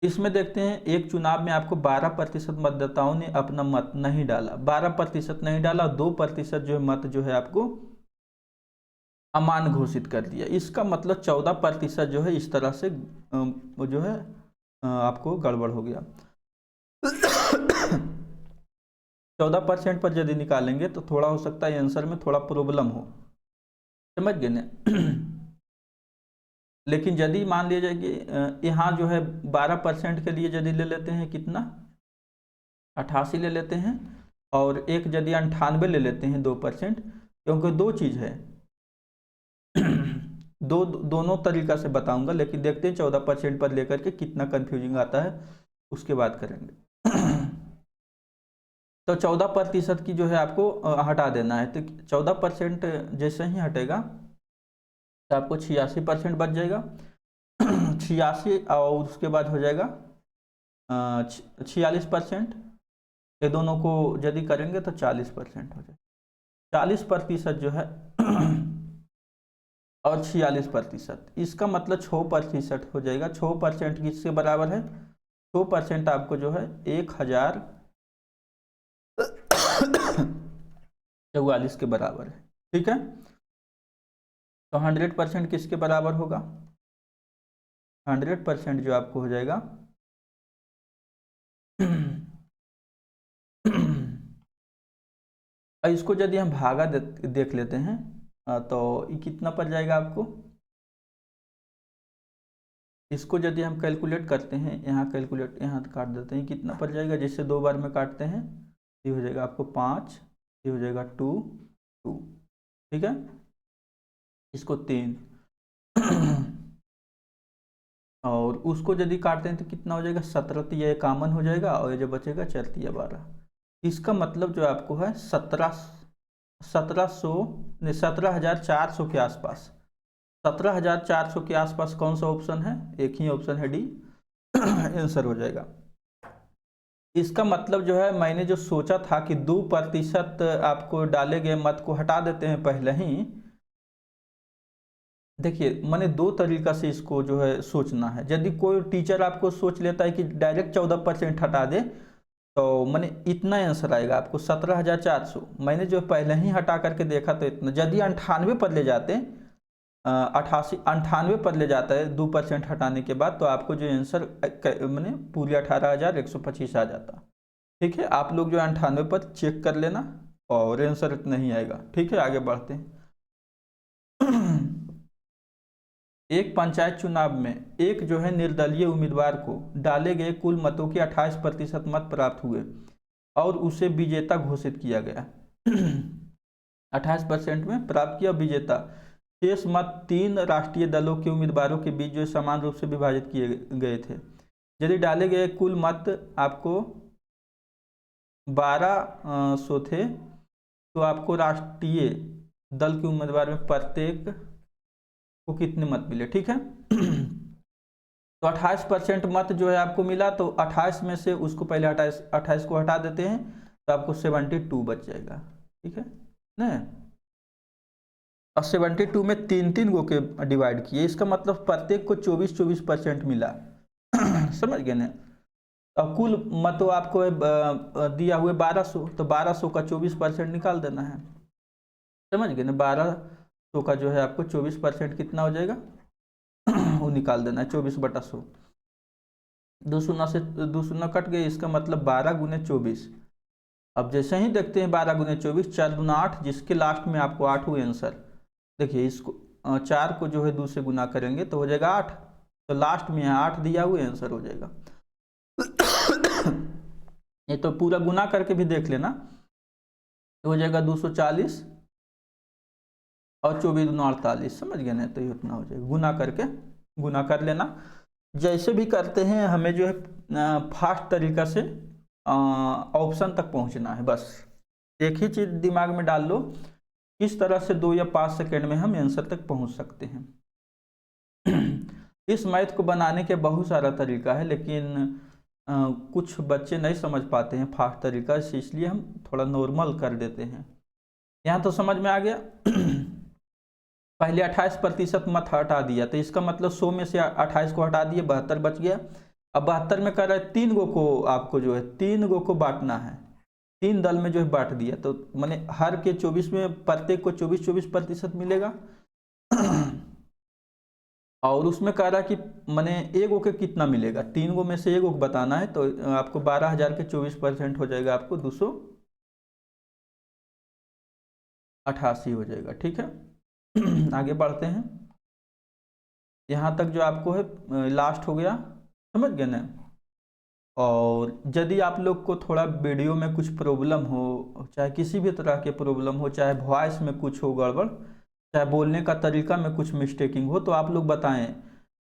इसमें देखते हैं एक चुनाव में आपको 12% मतदाताओं ने अपना मत नहीं डाला, 12% नहीं डाला, 2% जो है मत जो है आपको अमान्य घोषित कर दिया। इसका मतलब 14% जो है इस तरह से वो जो है आपको गड़बड़ हो गया। 14% पर यदि निकालेंगे तो थोड़ा हो सकता है आंसर में थोड़ा प्रॉब्लम हो, समझ गए ना। लेकिन यदि मान लिया जाए कि यहाँ जो है 12% के लिए यदि ले लेते हैं कितना, 88 ले लेते हैं, और एक यदि 98 ले लेते हैं 2%, क्योंकि 2 चीज़ है। दोनों तरीका से बताऊंगा, लेकिन देखते हैं 14% पर लेकर के कितना कंफ्यूजिंग आता है, उसके बाद करेंगे। तो 14% की जो है आपको हटा देना है। तो 14% जैसे ही हटेगा तो आपको 86% बच जाएगा। 86 और उसके बाद हो जाएगा 46%। ये दोनों को यदि करेंगे तो 40% हो जाएगा। 40% जो है और 46%, इसका मतलब 6% हो जाएगा। 6% किसके बराबर है, 6% आपको जो है 1044 के बराबर है, ठीक है। तो 100% किसके बराबर होगा, 100% जो आपको हो जाएगा इसको यदि हम भागा देख लेते हैं तो ये कितना पड़ जाएगा आपको, इसको यदि हम कैलकुलेट करते हैं, यहाँ कैलकुलेट यहाँ काट देते हैं, कितना पड़ जाएगा, जैसे 2 बार में काटते हैं, ये हो जाएगा आपको 5, ये हो जाएगा 2 2, ठीक है, इसको 3 और उसको यदि काटते हैं तो कितना हो जाएगा, 17, तो ये कॉमन हो जाएगा और ये जो बचेगा 4 × 12। इसका मतलब जो आपको है 17,400 के आसपास, 17,400 के आसपास कौन सा ऑप्शन है, एक ही ऑप्शन है डी आंसर हो जाएगा। इसका मतलब जो है मैंने जो सोचा था कि 2% आपको डाले गए मत को हटा देते हैं पहले ही, देखिए मैंने 2 तरीका से इसको जो है सोचना है। यदि कोई टीचर आपको सोच लेता है कि डायरेक्ट 14% हटा दे, तो मैंने इतना आंसर आएगा आपको 17,400। मैंने जो पहले ही हटा करके देखा तो इतना, यदि 98 पर ले जाते, 98 पर ले जाता है 2% हटाने के बाद, तो आपको जो आंसर मैंने पूरे 18,125 आ जाता। ठीक है, आप लोग जो 98 पर चेक कर लेना और आंसर इतना ही आएगा। ठीक है, आगे बढ़ते हैं। एक पंचायत चुनाव में एक जो है निर्दलीय उम्मीदवार को डाले गए कुल मतों के 28% मत प्राप्त हुए और उसे विजेता घोषित किया गया। 28% में प्राप्त किया विजेता। शेष मत 3 राष्ट्रीय दलों के उम्मीदवारों के बीच जो समान रूप से विभाजित किए गए थे। यदि डाले गए कुल मत आपको 1200 थे, तो आपको राष्ट्रीय दल के उम्मीदवार में प्रत्येक को कितने मत मिले। ठीक है, तो 28% मत जो है आपको मिला, तो 28 में से उसको पहले 28 को हटा देते हैं, तो आपको 72 बच जाएगा। ठीक है ना, और 72 में 3-3 गो के डिवाइड किए, इसका मतलब प्रत्येक को 24% मिला। समझ गए ना। अब कुल मत तो आपको दिया हुए 1200, तो 1200 का 24% निकाल देना है। समझ गए ना, 1200 का जो है आपको 24% कितना हो जाएगा वो निकाल देना है, 24/100। 2 शून्य से 2 शून्य कट गए, इसका मतलब 12 × 24। अब जैसे ही देखते हैं 12 × 24, 4 × 8, जिसके लास्ट में आपको 8 हुए आंसर। देखिए इसको 4 को जो है 2 से गुना करेंगे तो हो जाएगा 8, तो लास्ट में 8 दिया हुआ आंसर हो जाएगा। ये तो पूरा गुना करके भी देख लेना, तो हो जाएगा 240 और 24 × 48। समझ गए ना, तो ये उतना हो जाएगा। गुना करके गुना कर लेना। जैसे भी करते हैं हमें जो है फास्ट तरीका से ऑप्शन तक पहुंचना है। बस एक ही चीज दिमाग में डाल लो, किस तरह से 2 या 5 सेकेंड में हम आंसर तक पहुंच सकते हैं। इस मैथ को बनाने के बहुत सारा तरीका है, लेकिन कुछ बच्चे नहीं समझ पाते हैं फास्ट तरीका से, इसलिए हम थोड़ा नॉर्मल कर देते हैं। यहाँ तो समझ में आ गया। पहले 28% मत हटा दिया, तो इसका मतलब 100 में से 28 को हटा दिए, 72 बच गया। अब 72 में कर रहा है 3 गो को आपको जो है 3 गो को बांटना है, 3 दल में जो है बांट दिया, तो मैंने हर के 24 में प्रत्येक को 24% मिलेगा। और उसमें कह रहा कि मैंने एक गो के कितना मिलेगा, 3 गो में से एक गो बताना है, तो आपको 12,000 के 24% हो जाएगा, आपको 288 हो जाएगा। ठीक है, आगे बढ़ते हैं। यहाँ तक जो आपको है लास्ट हो गया, समझ गए ना। और यदि आप लोग को थोड़ा वीडियो में कुछ प्रॉब्लम हो, चाहे किसी भी तरह के प्रॉब्लम हो, चाहे वॉइस में कुछ हो गड़बड़, चाहे बोलने का तरीका में कुछ मिस्टेकिंग हो, तो आप लोग बताएं,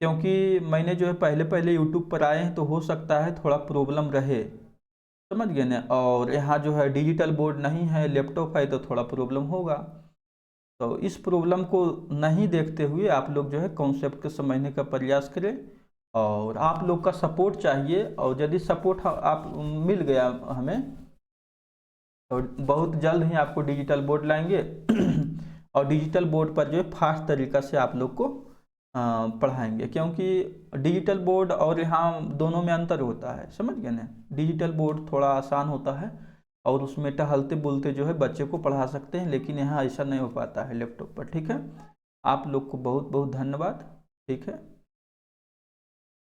क्योंकि मैंने जो है पहले यूट्यूब पर आए हैं, तो हो सकता है थोड़ा प्रॉब्लम रहे। समझ गए ना। और यहाँ जो है डिजिटल बोर्ड नहीं है, लैपटॉप है, तो थोड़ा प्रॉब्लम होगा। तो इस प्रॉब्लम को नहीं देखते हुए आप लोग जो है कॉन्सेप्ट को समझने का प्रयास करें, और आप लोग का सपोर्ट चाहिए। और यदि सपोर्ट आप मिल गया हमें, तो बहुत जल्द ही आपको डिजिटल बोर्ड लाएंगे। और डिजिटल बोर्ड पर जो है फास्ट तरीका से आप लोग को पढ़ाएंगे, क्योंकि डिजिटल बोर्ड और यहाँ दोनों में अंतर होता है। समझ गए ना, डिजिटल बोर्ड थोड़ा आसान होता है और उसमें टहलते बोलते जो है बच्चे को पढ़ा सकते हैं, लेकिन यहाँ ऐसा नहीं हो पाता है लैपटॉप पर। ठीक है, आप लोग को बहुत बहुत धन्यवाद। ठीक है।